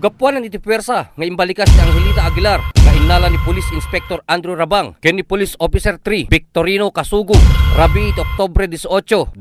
Gapuanan iti pwersa nga imbalikas ni Angelita Aguilar nga innala ni Police Inspector Andrew Rabang ken ni Police Officer 3 Victorino Kasugo Rabi iti Oktubre 18, 2010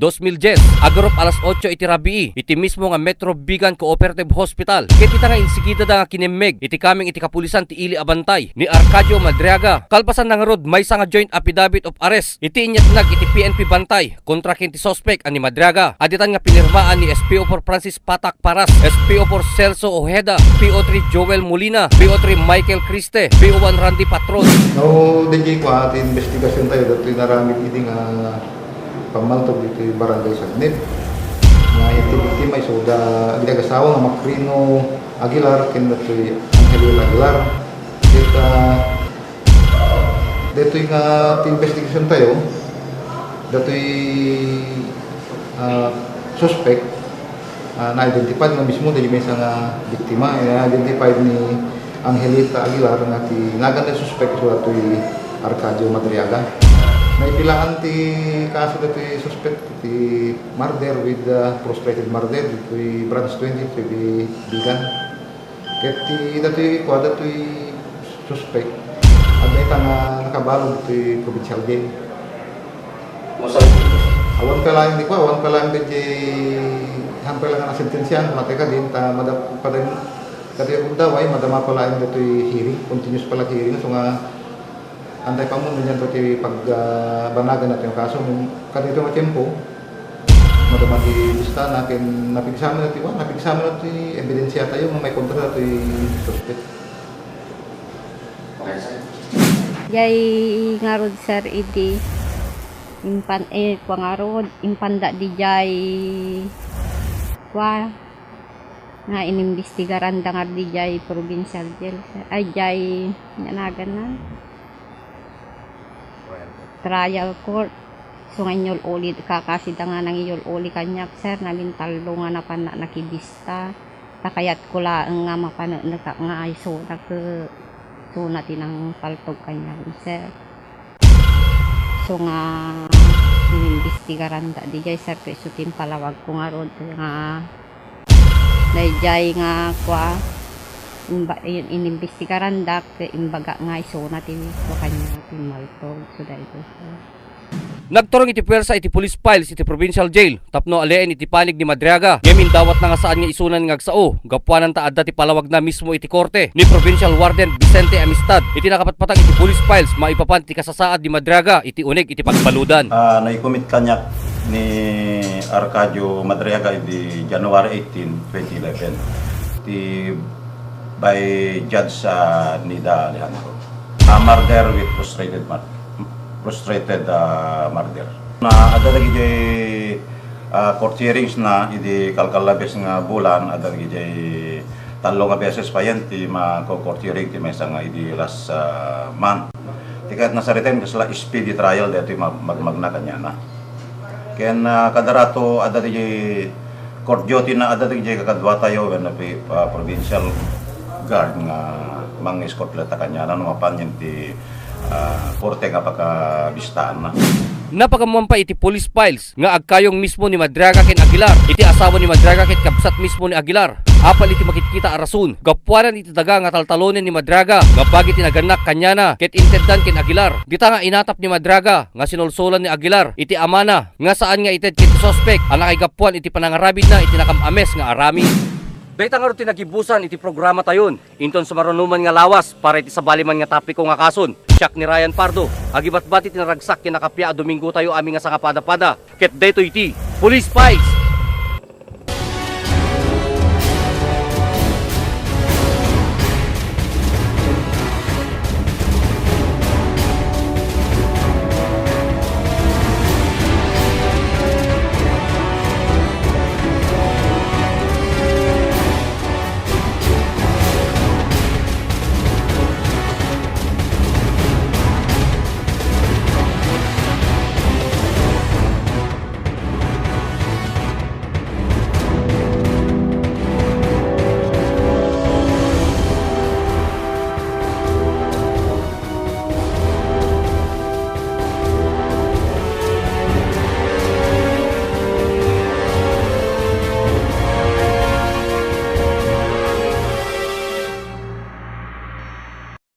agarop alas 8 iti Rabi iti mismo nga Metro Bigan Cooperative Hospital ket ita nga insigida da nga kinemmeg iti kaming iti kapulisan ti Ili Abantay ni Arcadio Madriaga kalpasan nga rod maysa nga joint affidavit of arrest iti inyatnag iti PNP Bantay kontra ken ti suspect ani Madriaga aditan nga pinirmaan ni SPO4 Francis Patak Paras, SPO4 Celso Ojeda, PO3 Joel Molina, PO3 Michael Criste, PO1 Randy Patron. No, DJ ko at investigasyon tayo dito naramit iti nga pamaltog dito yung barangay Sagnit. Nga iti biktima iso da ginagasawa nga Macrino Aguilar ken dito yung Angelita Aguilar. Dito yung investigasyon tayo dito yung suspect na-identified nga mismo dahil may isang biktima. Na-identified ni Angelita Aguilar nga ti naganda suspect so ito yung Arcadio Madriaga. Naipilaan ti kaso dito yung suspect ti murder with frustrated murder dito yung branch 20 ito yung Bigan. Kaya dito yung kwada ito yung suspect at na itang nakabalo dito yung provincial jail. Awan ka lang di ko, awan ka lang di hampir lang na sentensyan, matay ka din, padang kaya kung daw ay madama pala yung dito yung hearing, continuous pala hearing, so nga antay pa mo nyan dito yung pagbanagan natin yung kaso, kanito nga tempo, madama di lista na, napigsama natin yung ebidensya tayo, may kontra natin yung suspect. Okay, sir. Jay ngarod sir iti pangarod impanda di jay nga inimbestigaran dangar di jay provincial jail ay jay nanagan na trial court so nga inyol uli kakasida nga nang iyol uli kanyak sir namin talo nga napan na nakibista takayat ko lang nga mapano nga ay so natin ang paltog kanya sir so nga inimbestigaran da di jay sir preso palawag ko nga rod nga dayjay nga kwa inimbestigaran da imbaga nga iso natin ko kanya maltog so dayto Nagturong iti pwersa iti police files iti provincial jail tapno aleen iti panig ni Madriaga yamin dawat na nga saan nga isunan nga agsao gapuanan ta adda ti palawag na mismo iti korte ni Provincial Warden Vicente Amistad iti nakapatpatang iti police files maipapan ti kasasaad ni Madriaga iti unig iti pagbaludan. Naikomit kanyak ni Arcadio Madriaga iti January 18, 2011 by Judge Nida Alejandro. Murder with frustrated murder. Ada lagi jay court hearings na idi kalkalabes nga bulan ada lagi jay talo nga beses pa yan ti court hearing ti mesa nga idi last month. Tikat na sa retain kasla speedy trial dito magmagna kanya na. Ken kadarato ada lagi court duty na ada lagi jay kakadwa tayo when provincial guard nga mang-escort lata kanya na mapanyan ti korte nga pagkabistaan na. Napakamuan pa iti police files nga agkayong mismo ni Madriaga ken Aguilar iti asawa ni Madriaga ket kabsat mismo ni Aguilar. Apal iti makikita a rason gapuanan iti daga nga taltalonen ni Madriaga nga bagi tinaganak kanyana ket inteddan ken Aguilar. Dita nga inatap ni Madriaga nga sinulsolan ni Aguilar iti amana nga saan nga ited ket suspect anakay gapuan iti panangarabid na iti nakamames nga arami. Dayta nga ro tinagibusan iti programa tayon. Inton sa marunuman nga lawas para iti sabaliman nga tapiko nga kason. Siak ni Ryan Pardo. Agibat-bati tinaragsak kinakapya a Domingo tayo aming nga sangapada-pada. Ket dayto iti Police Files.